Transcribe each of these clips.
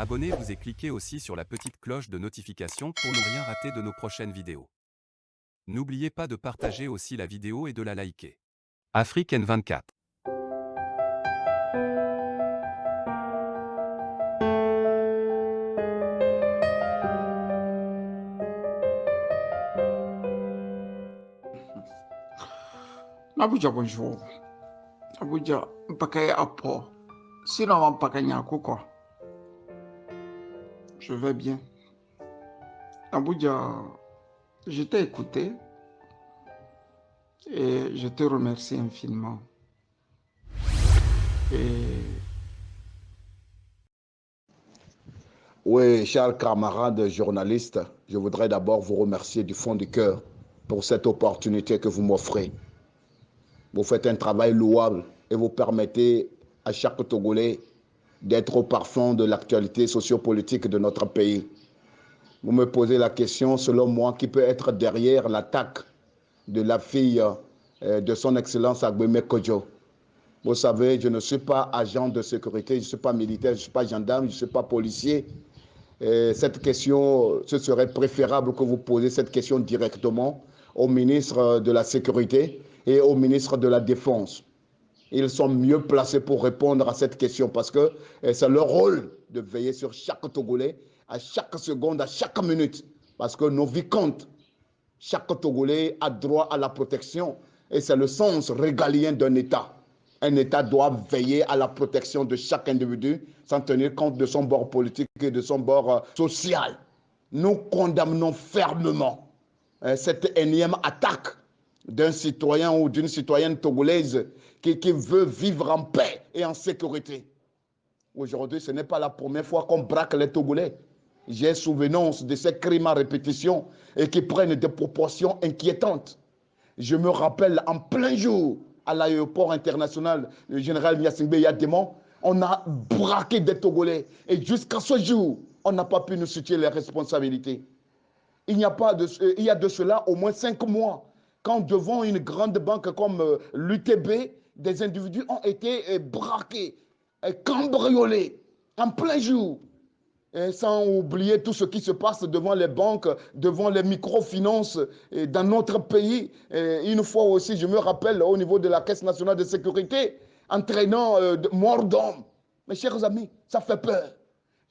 Abonnez-vous et cliquez aussi sur la petite cloche de notification pour ne rien rater de nos prochaines vidéos. N'oubliez pas de partager aussi la vidéo et de la liker. Afrique N24. Abuja, bonjour. Abuja, Mpakaye apport. Sinon, Mpakaye quoi. Je vais bien. Abuja, je t'ai écouté et je te remercie infiniment. Oui, chers camarades journalistes, je voudrais d'abord vous remercier du fond du cœur pour cette opportunité que vous m'offrez. Vous faites un travail louable et vous permettez à chaque Togolais d'être au parfum de l'actualité sociopolitique de notre pays. Vous me posez la question, selon moi, qui peut être derrière l'attaque de la fille de son Excellence Agbemé Kodjo. Vous savez, je ne suis pas agent de sécurité, je ne suis pas militaire, je ne suis pas gendarme, je ne suis pas policier. Cette question, ce serait préférable que vous posiez cette question directement au ministre de la Sécurité et au ministre de la Défense. Ils sont mieux placés pour répondre à cette question parce que c'est leur rôle de veiller sur chaque Togolais, à chaque seconde, à chaque minute, parce que nos vies comptent. Chaque Togolais a droit à la protection et c'est le sens régalien d'un État. Un État doit veiller à la protection de chaque individu sans tenir compte de son bord politique et de son bord social. Nous condamnons fermement cette énième attaque d'un citoyen ou d'une citoyenne togolaise qui veut vivre en paix et en sécurité. Aujourd'hui, ce n'est pas la première fois qu'on braque les Togolais. J'ai souvenance de ces crimes à répétition et qui prennent des proportions inquiétantes. Je me rappelle en plein jour à l'aéroport international le général Gnassingbé Yadémon, on a braqué des Togolais et jusqu'à ce jour, on n'a pas pu nous situer les responsabilités. Il y a de cela au moins 5 mois, quand devant une grande banque comme l'UTB, des individus ont été braqués, cambriolés en plein jour. Et sans oublier tout ce qui se passe devant les banques, devant les microfinances dans notre pays. Et une fois aussi, je me rappelle, au niveau de la Caisse nationale de sécurité, entraînant mort d'homme. Mes chers amis, ça fait peur.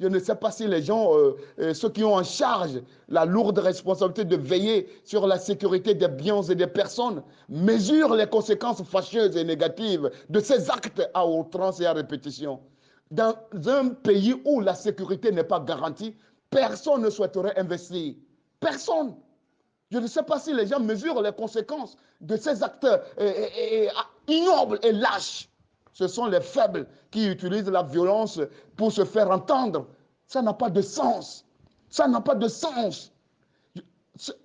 Je ne sais pas si les gens, ceux qui ont en charge la lourde responsabilité de veiller sur la sécurité des biens et des personnes, mesurent les conséquences fâcheuses et négatives de ces actes à outrance et à répétition. Dans un pays où la sécurité n'est pas garantie, personne ne souhaiterait investir. Personne. Je ne sais pas si les gens mesurent les conséquences de ces actes ignobles et lâches. Ce sont les faibles qui utilisent la violence pour se faire entendre. Ça n'a pas de sens. Ça n'a pas de sens.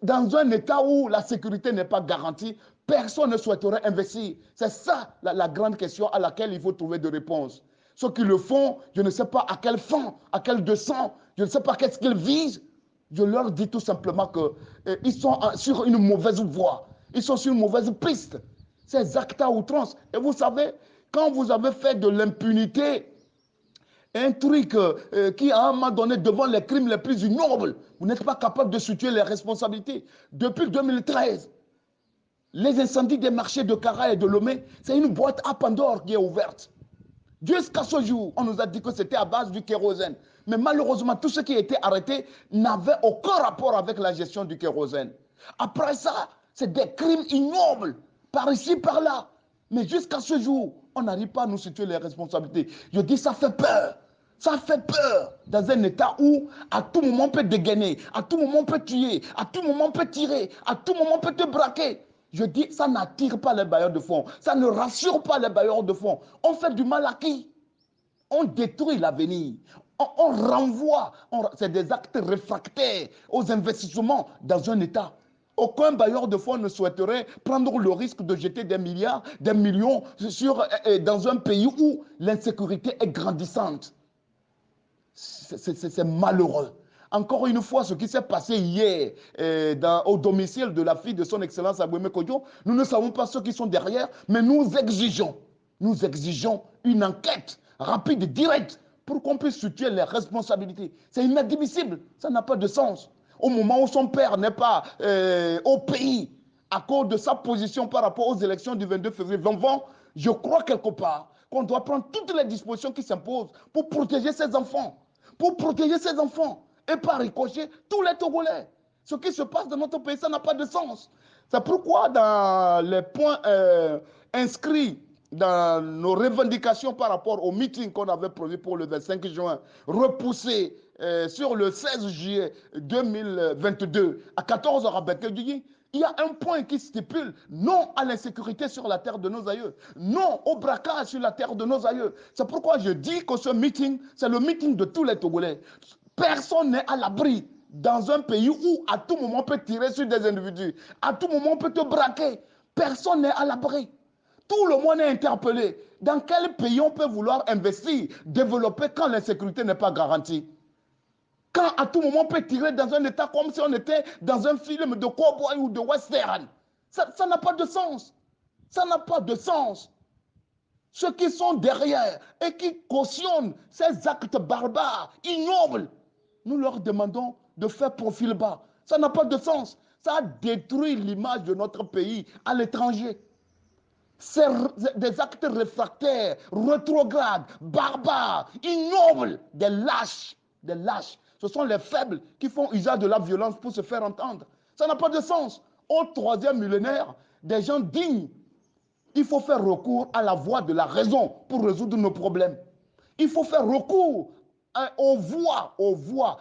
Dans un État où la sécurité n'est pas garantie, personne ne souhaiterait investir. C'est ça la grande question à laquelle il faut trouver des réponses. Ceux qui le font, je ne sais pas à quelle fin, à quel dessein, je ne sais pas qu'est-ce qu'ils visent. Je leur dis tout simplement qu'ils sont sur une mauvaise voie. Ils sont sur une mauvaise piste. Ces actes à outrance. Et vous savez, quand vous avez fait de l'impunité un truc qui, à un moment donné, devant les crimes les plus ignobles, vous n'êtes pas capable de situer les responsabilités. Depuis 2013, les incendies des marchés de Kara et de Lomé, c'est une boîte à Pandore qui est ouverte. Jusqu'à ce jour, on nous a dit que c'était à base du kérosène. Mais malheureusement, tous ceux qui étaient arrêtés n'avaient aucun rapport avec la gestion du kérosène. Après ça, c'est des crimes ignobles, par ici, par là. Mais jusqu'à ce jour, on n'arrive pas à nous situer les responsabilités. Je dis, ça fait peur. Ça fait peur dans un État où à tout moment on peut dégainer, à tout moment on peut tuer, à tout moment on peut tirer, à tout moment on peut te braquer. Je dis, ça n'attire pas les bailleurs de fonds, ça ne rassure pas les bailleurs de fonds. On fait du mal à qui? On détruit l'avenir, on renvoie, c'est des actes réfractaires aux investissements dans un État. Aucun bailleur de fonds ne souhaiterait prendre le risque de jeter des milliards, des millions dans un pays où l'insécurité est grandissante. C'est malheureux. Encore une fois, ce qui s'est passé hier au domicile de la fille de son Excellence Agbemé Kodjo, nous ne savons pas ceux qui sont derrière, mais nous exigeons une enquête rapide et directe pour qu'on puisse situer les responsabilités. C'est inadmissible, ça n'a pas de sens. Au moment où son père n'est pas au pays, à cause de sa position par rapport aux élections du 22 février 2020, je crois quelque part qu'on doit prendre toutes les dispositions qui s'imposent pour protéger ses enfants. Pour protéger ses enfants. Et par ricochet, tous les Togolais. Ce qui se passe dans notre pays, ça n'a pas de sens. C'est pourquoi dans les points inscrits dans nos revendications par rapport au meeting qu'on avait prévu pour le 25 juin, repoussé sur le 16 juillet 2022 à 14h à Bekelgui, il y a un point qui stipule non à l'insécurité sur la terre de nos aïeux, non au braquage sur la terre de nos aïeux. C'est pourquoi je dis que ce meeting, c'est le meeting de tous les Togolais. Personne n'est à l'abri dans un pays où à tout moment on peut tirer sur des individus, à tout moment on peut te braquer. Personne n'est à l'abri. Tout le monde est interpellé. Dans quel pays on peut vouloir investir, développer quand l'insécurité n'est pas garantie? Quand à tout moment on peut tirer dans un état comme si on était dans un film de cowboy ou de western. Ça n'a pas de sens. Ça n'a pas de sens. Ceux qui sont derrière et qui cautionnent ces actes barbares, ignobles, nous leur demandons de faire profil bas. Ça n'a pas de sens. Ça détruit l'image de notre pays à l'étranger. C'est des actes réfractaires, rétrogrades, barbares, ignobles, des lâches, des lâches. Ce sont les faibles qui font usage de la violence pour se faire entendre. Ça n'a pas de sens. Au troisième millénaire, des gens dignes, il faut faire recours à la voie de la raison pour résoudre nos problèmes. Il faut faire recours aux voies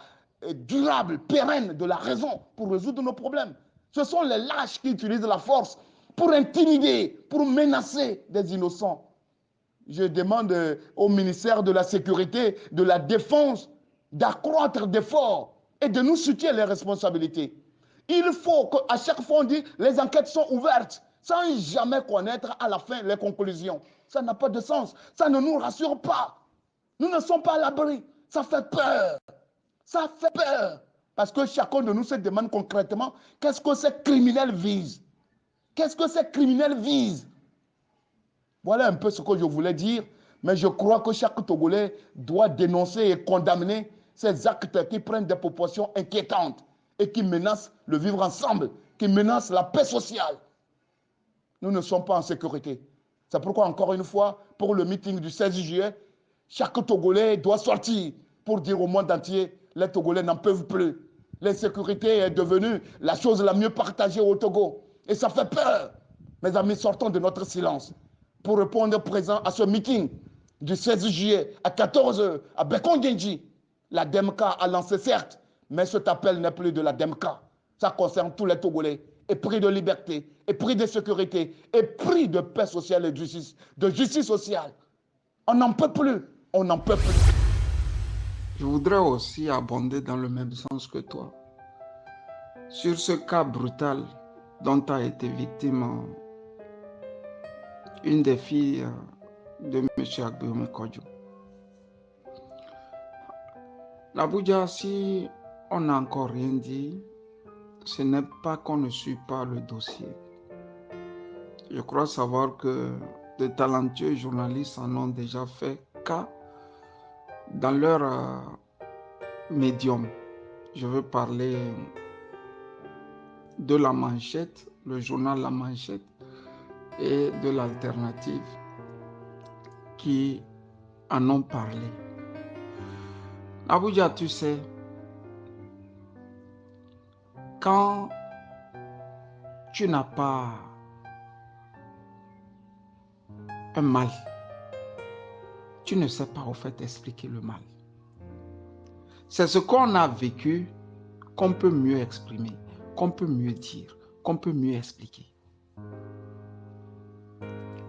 durables, pérennes de la raison pour résoudre nos problèmes. Ce sont les lâches qui utilisent la force pour intimider, pour menacer des innocents. Je demande au ministère de la Sécurité, de la Défense, d'accroître d'efforts et de nous situer les responsabilités. Il faut qu'à chaque fois on dit les enquêtes sont ouvertes sans jamais connaître à la fin les conclusions. Ça n'a pas de sens. Ça ne nous rassure pas. Nous ne sommes pas à l'abri. Ça fait peur. Ça fait peur. Parce que chacun de nous se demande concrètement qu'est-ce que ces criminels visent. Qu'est-ce que ces criminels visent? Voilà un peu ce que je voulais dire. Mais je crois que chaque Togolais doit dénoncer et condamner ces actes qui prennent des proportions inquiétantes et qui menacent le vivre ensemble, qui menacent la paix sociale. Nous ne sommes pas en sécurité. C'est pourquoi, encore une fois, pour le meeting du 16 juillet, chaque Togolais doit sortir pour dire au monde entier, les Togolais n'en peuvent plus. L'insécurité est devenue la chose la mieux partagée au Togo. Et ça fait peur. Mes amis, sortons de notre silence pour répondre présent à ce meeting du 16 juillet à 14h à Bekongenji. La DEMCA a lancé certes, mais cet appel n'est plus de la DEMCA. Ça concerne tous les Togolais. Épris de liberté, épris de sécurité, épris de paix sociale et de justice sociale. On n'en peut plus, on n'en peut plus. Je voudrais aussi abonder dans le même sens que toi sur ce cas brutal dont a été victime une des filles de M. Agbeome Kodjo. L'Abuja, si on n'a encore rien dit, ce n'est pas qu'on ne suit pas le dossier. Je crois savoir que de talentueux journalistes en ont déjà fait cas dans leur médium. Je veux parler de La Manchette, le journal La Manchette, et de l'Alternative qui en ont parlé. Abuja, tu sais, quand tu n'as pas un mal, tu ne sais pas au fait expliquer le mal. C'est ce qu'on a vécu qu'on peut mieux exprimer, qu'on peut mieux dire, qu'on peut mieux expliquer.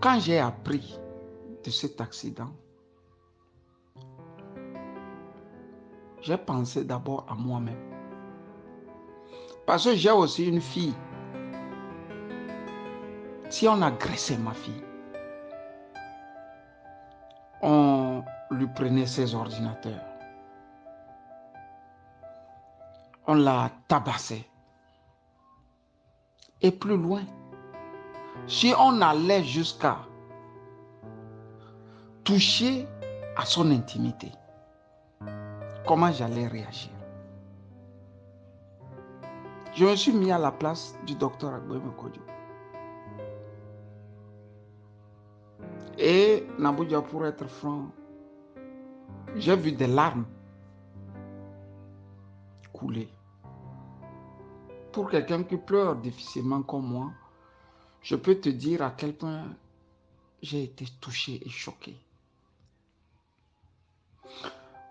Quand j'ai appris de cet accident, j'ai pensé d'abord à moi-même. Parce que j'ai aussi une fille. Si on agressait ma fille, on lui prenait ses ordinateurs. On la tabassait. Et plus loin, si on allait jusqu'à toucher à son intimité, comment j'allais réagir. Je me suis mis à la place du docteur Agboime Kodjo. Et Naboudia, pour être franc, j'ai vu des larmes couler. Pour quelqu'un qui pleure difficilement comme moi, je peux te dire à quel point j'ai été touché et choqué.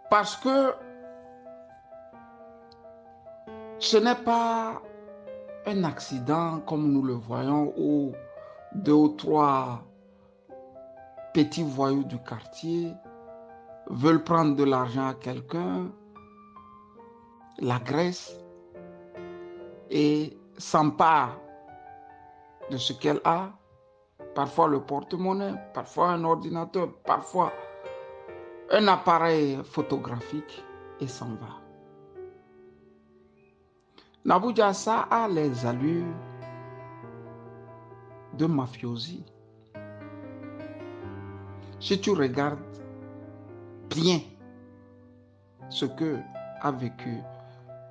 Parce que ce n'est pas un accident comme nous le voyons où 2 ou 3 petits voyous du quartier veulent prendre de l'argent à quelqu'un, l'agressent et s'emparent de ce qu'elle a, parfois le porte-monnaie, parfois un ordinateur, parfois un appareil photographique et s'en va. Naboudia, ça a les allures de mafiosi. Si tu regardes bien ce que a vécu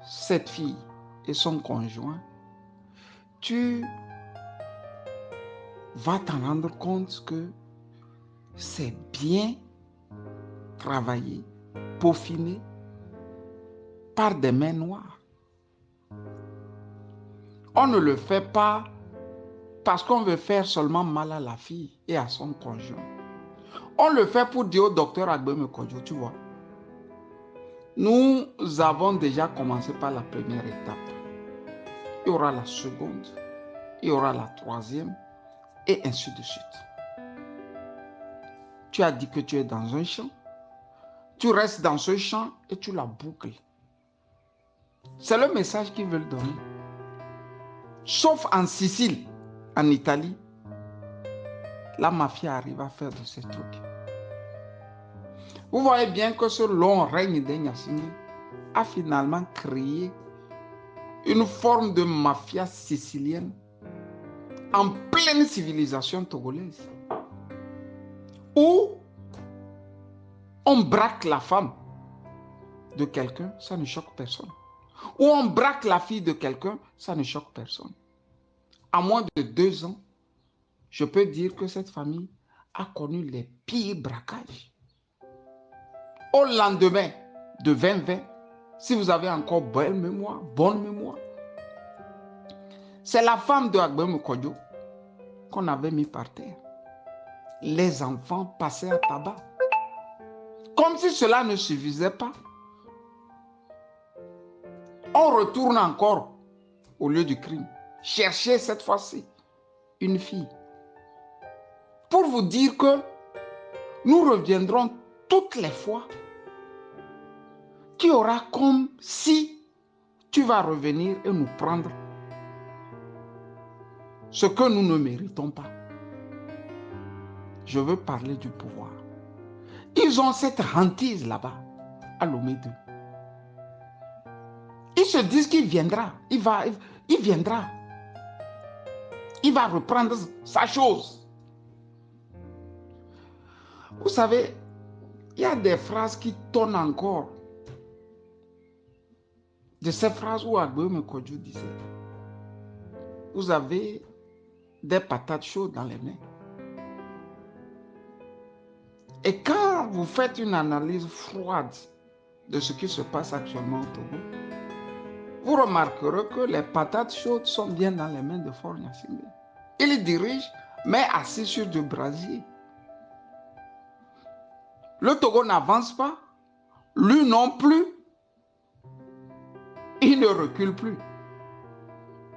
cette fille et son conjoint, tu vas t'en rendre compte que c'est bien travaillé, peaufiné par des mains noires. On ne le fait pas parce qu'on veut faire seulement mal à la fille et à son conjoint. On le fait pour dire au docteur Agboime Kodjo, tu vois. Nous avons déjà commencé par la première étape. Il y aura la seconde, il y aura la troisième, et ainsi de suite. Tu as dit que tu es dans un champ, tu restes dans ce champ et tu la boucles. C'est le message qu'ils veulent donner. Sauf en Sicile, en Italie, la mafia arrive à faire de ces trucs. Vous voyez bien que ce long règne des Gnassingbé a finalement créé une forme de mafia sicilienne en pleine civilisation togolaise, où on braque la femme de quelqu'un, ça ne choque personne. Où on braque la fille de quelqu'un, ça ne choque personne. À moins de 2 ans, je peux dire que cette famille a connu les pires braquages. Au lendemain de 2020, si vous avez encore bonne mémoire, c'est la femme de Agboime Kodjo qu'on avait mis par terre. Les enfants passaient à tabac. Comme si cela ne suffisait pas, on retourne encore au lieu du crime, chercher cette fois-ci une fille. Pour vous dire que nous reviendrons toutes les fois qu'il y aura comme si tu vas revenir et nous prendre ce que nous ne méritons pas. Je veux parler du pouvoir. Ils ont cette hantise là-bas, à Lomé 2. Ils se disent qu'il viendra, il viendra. Il va reprendre sa chose. Vous savez, il y a des phrases qui tonnent encore. De ces phrases où Agboime Kodjo disait, vous avez des patates chaudes dans les mains. Et quand vous faites une analyse froide de ce qui se passe actuellement au Togo, vous remarquerez que les patates chaudes sont bien dans les mains de Faure Gnassingbé. Il dirige, mais assis sur du brasier. Le Togo n'avance pas, lui non plus. Il ne recule plus.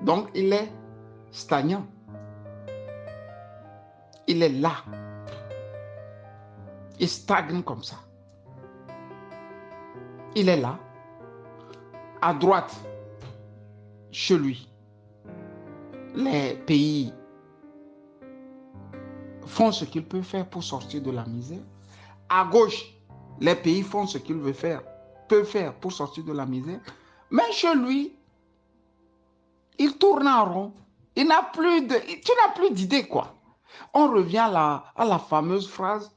Donc il est stagnant. Il est là. Il stagne comme ça. Il est là. À droite, chez lui, les pays font ce qu'ils peuvent faire pour sortir de la misère. À gauche, les pays font ce qu'ils peuvent faire pour sortir de la misère. Mais chez lui, il tourne en rond. Tu n'as plus d'idée, quoi. On revient à la fameuse phrase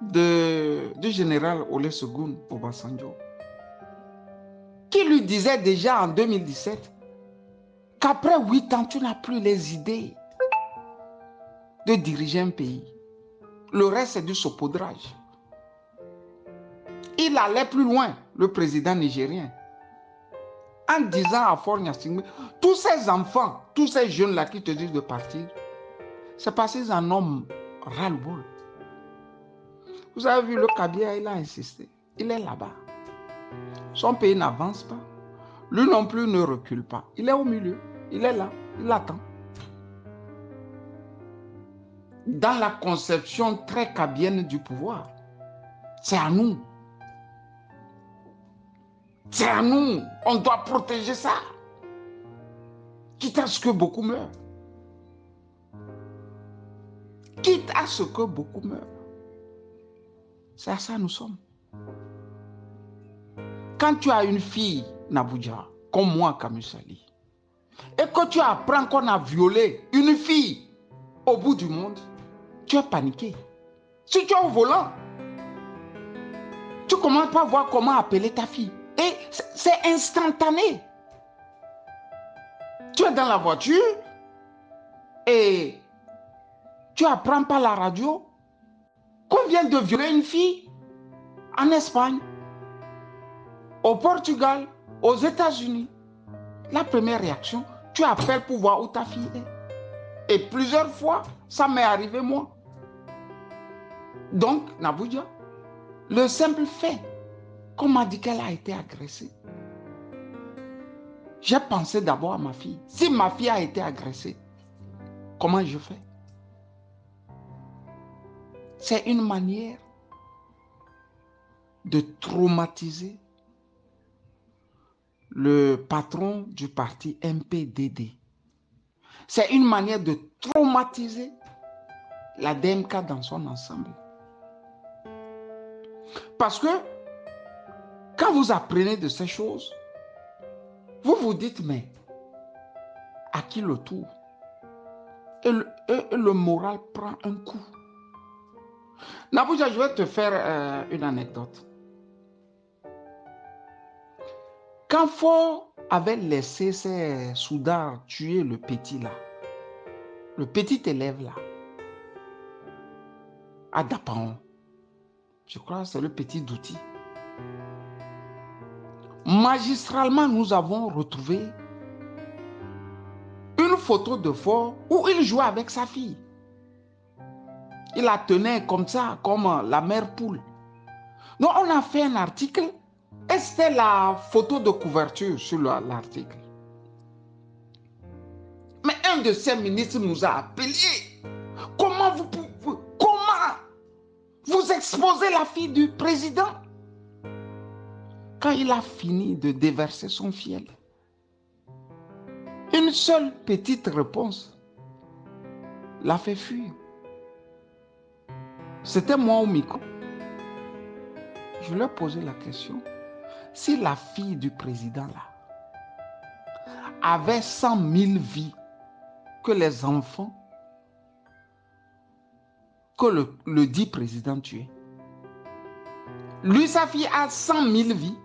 de du général Olusegun Obasanjo, qui lui disait déjà en 2017 qu'après 8 ans, tu n'as plus les idées de diriger un pays. Le reste, c'est du saupoudrage. Il allait plus loin, le président nigérien, en disant à Faure Gnassingbé, tous ces enfants, tous ces jeunes-là qui te disent de partir, c'est parce qu'ils en ont ras-le-bol. Vous avez vu, le Kabila, il a insisté. Il est là-bas. Son pays n'avance pas. Lui non plus ne recule pas. Il est au milieu. Il est là. Il attend. Dans la conception très kabienne du pouvoir, c'est à nous. C'est à nous. On doit protéger ça. Quitte à ce que beaucoup meurent. Quitte à ce que beaucoup meurent. C'est à ça que nous sommes. Quand tu as une fille, Nabouja, comme moi, Kamisali, et que tu apprends qu'on a violé une fille au bout du monde, tu es paniqué. Si tu es au volant, tu ne commences pas à voir comment appeler ta fille. Et c'est instantané. Tu es dans la voiture et tu apprends par la radio qu'on vient de violer une fille en Espagne, au Portugal, aux États-Unis. La première réaction, tu appelles pour voir où ta fille est. Et plusieurs fois, ça m'est arrivé moi. Donc, Nabouja, le simple fait qu'on m'a dit qu'elle a été agressée, j'ai pensé d'abord à ma fille. Si ma fille a été agressée, comment je fais? C'est une manière de traumatiser le patron du parti MPDD. C'est une manière de traumatiser la DMK dans son ensemble. Parce que quand vous apprenez de ces choses, vous vous dites, mais à qui le tour? Et le moral prend un coup. Nabouja, je vais te faire une anecdote. Quand Faure avait laissé ses soudards tuer le petit là, le petit élève là, à Dapaon, je crois que c'est le petit Douti. Magistralement, nous avons retrouvé une photo de Faure où il jouait avec sa fille. Il la tenait comme ça, comme la mère poule. Donc, on a fait un article et c'était la photo de couverture sur l'article. Mais un de ces ministres nous a appelés. Comment vous exposez la fille du président? Quand il a fini de déverser son fiel, une seule petite réponse l'a fait fuir. C'était moi au micro. Je lui ai posé la question. Si la fille du président là avait 100 000 vies que les enfants que le dit président tuait, lui, sa fille a 100 000 vies.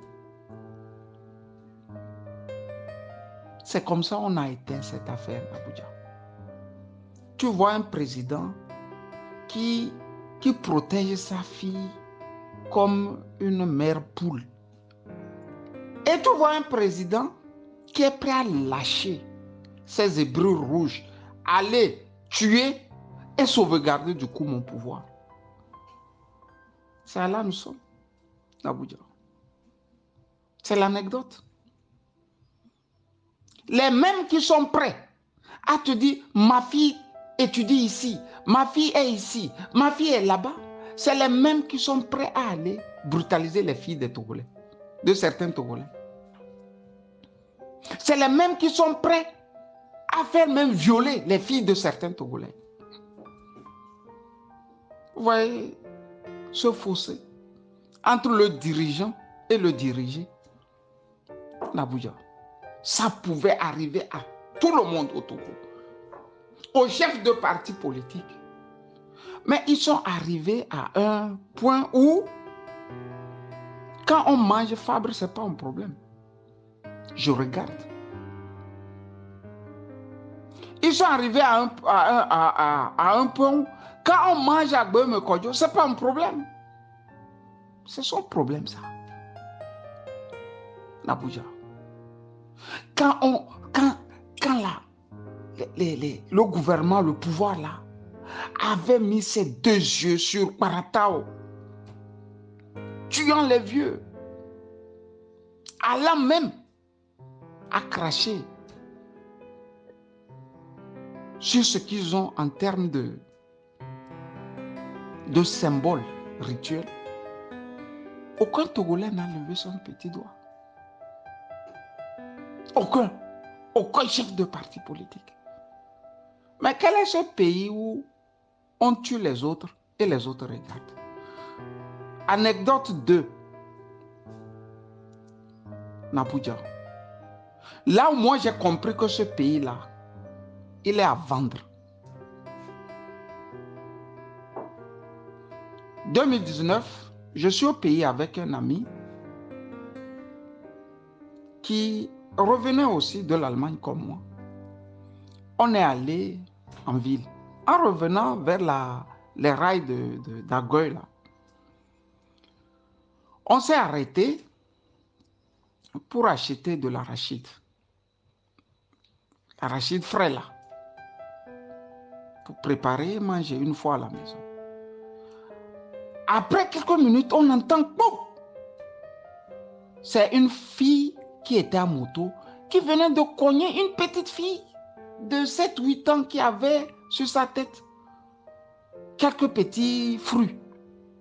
C'est comme ça qu'on a éteint cette affaire d'Abuja. Tu vois un président qui protège sa fille comme une mère poule. Et tu vois un président qui est prêt à lâcher ses hébreux rouges, aller tuer et sauvegarder du coup mon pouvoir. C'est là nous sommes, Abuja. C'est l'anecdote. Les mêmes qui sont prêts à te dire, ma fille étudie ici, ma fille est ici, ma fille est là-bas, c'est les mêmes qui sont prêts à aller brutaliser les filles des Togolais, de certains Togolais. C'est les mêmes qui sont prêts à faire même violer les filles de certains Togolais. Vous voyez ce fossé entre le dirigeant et le dirigé, Nabouja. Ça pouvait arriver à tout le monde au Togo, aux chefs de partis politiques. Mais ils sont arrivés à un point où Quand on mange Fabre, ce n'est pas un problème. Je regarde. Ils sont arrivés à un point où, quand on mange à Gbeme Kodjo, ce n'est pas un problème. C'est son problème, ça. N'Abuja. Quand le gouvernement, le pouvoir là, avait mis ses deux yeux sur Paratao, tuant les vieux, allant même à cracher sur ce qu'ils ont en termes de symboles rituels, aucun Togolais n'a levé son petit doigt. Aucun chef de parti politique. Mais quel est ce pays où on tue les autres et les autres regardent? Anecdote 2. N'Abuja. Là où moi j'ai compris que ce pays-là, il est à vendre. 2019, je suis au pays avec un ami qui revenait aussi de l'Allemagne comme moi. On est allé en ville. En revenant vers les rails d'Agoy, là, on s'est arrêté pour acheter de l'arachide. L'arachide frais là. Pour préparer et manger une fois à la maison. Après quelques minutes, on entend boum! C'est une fille qui était à moto qui venait de cogner une petite fille de 7-8 ans qui avait sur sa tête quelques petits fruits.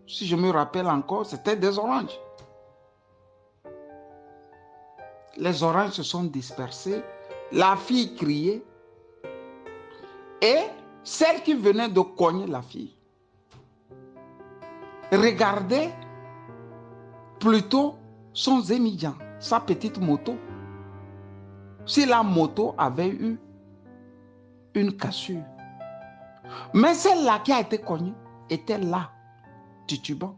Si je me rappelle encore, c'était des oranges. Les oranges se sont dispersés. La fille criait. Et celle qui venait de cogner la fille regardait plutôt son Zémidjan, sa petite moto. Si la moto avait eu une cassure. Mais celle-là qui a été cognée était là, titubant,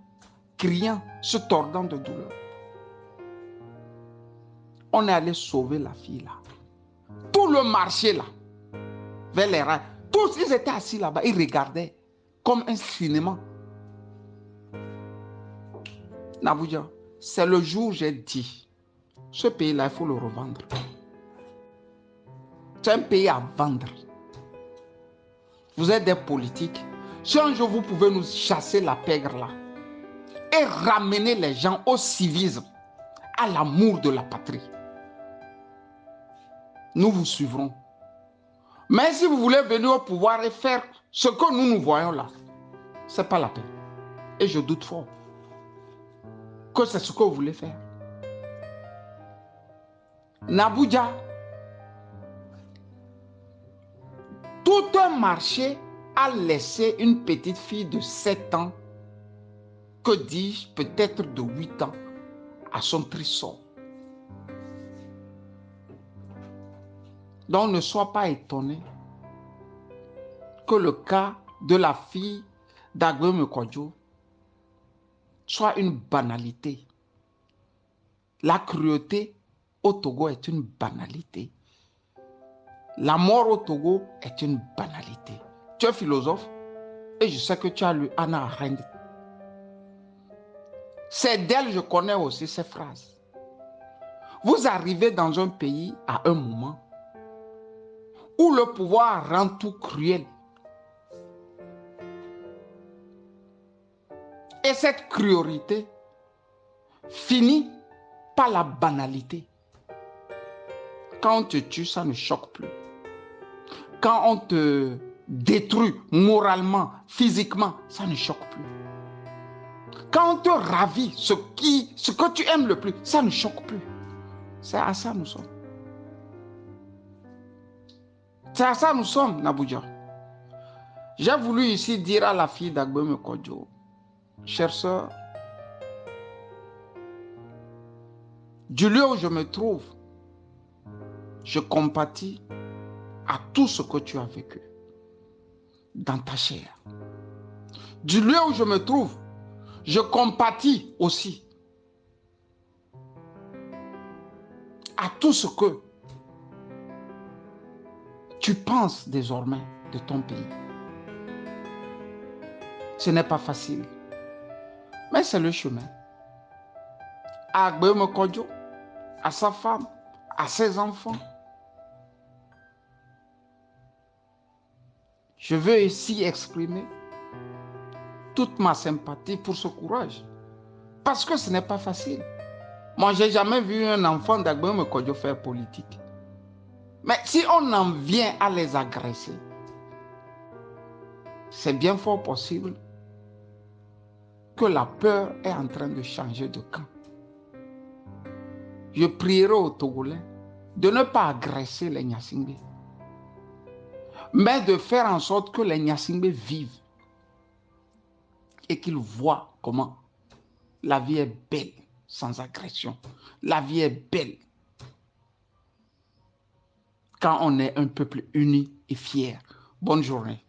criant, se tordant de douleur. On est allé sauver la fille là. Tout le marché là, vers les rails, tous ils étaient assis là-bas, ils regardaient comme un cinéma. N'Abuja, c'est le jour où j'ai dit, ce pays-là, il faut le revendre. C'est un pays à vendre. Vous êtes des politiques. Si un jour vous pouvez nous chasser la pègre là et ramener les gens au civisme, à l'amour de la patrie, nous vous suivrons. Mais si vous voulez venir au pouvoir et faire ce que nous voyons là, ce n'est pas la peine. Et je doute fort que c'est ce que vous voulez faire. N'Abuja, tout un marché a laissé une petite fille de 7 ans, que dis-je, peut-être de 8 ans, à son trésor. Donc ne sois pas étonné que le cas de la fille d'Agbeme Kodjo soit une banalité. La cruauté au Togo est une banalité. La mort au Togo est une banalité. Tu es philosophe et je sais que tu as lu Hannah Arendt. C'est d'elle que je connais aussi ces phrases. Vous arrivez dans un pays à un moment où le pouvoir rend tout cruel. Et cette cruauté finit par la banalité. Quand on te tue, ça ne choque plus. Quand on te détruit moralement, physiquement, ça ne choque plus. Quand on te ravit ce que tu aimes le plus, ça ne choque plus. C'est à ça nous sommes. C'est à ça nous sommes, N'Abuja. J'ai voulu ici dire à la fille d'Agbeme Kodjo, chère sœur, du lieu où je me trouve, je compatis à tout ce que tu as vécu dans ta chair. Du lieu où je me trouve, je compatis aussi à tout ce que tu penses désormais de ton pays. Ce n'est pas facile, mais c'est le chemin. À Agbeome Kodjo, à sa femme, à ses enfants, je veux ici exprimer toute ma sympathie pour ce courage. Parce que ce n'est pas facile. Moi, je n'ai jamais vu un enfant d'Agbeome Kodjo faire politique. Mais si on en vient à les agresser, c'est bien fort possible que la peur est en train de changer de camp. Je prierai aux Togolais de ne pas agresser les Nyasingbe, mais de faire en sorte que les Nyasingbe vivent et qu'ils voient comment la vie est belle sans agression. La vie est belle quand on est un peuple uni et fier. Bonne journée.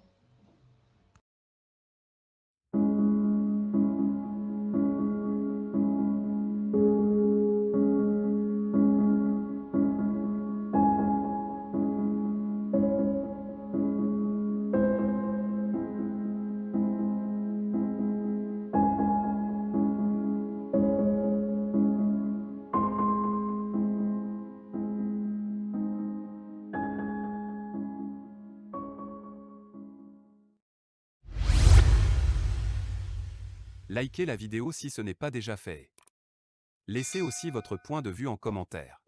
Likez la vidéo si ce n'est pas déjà fait. Laissez aussi votre point de vue en commentaire.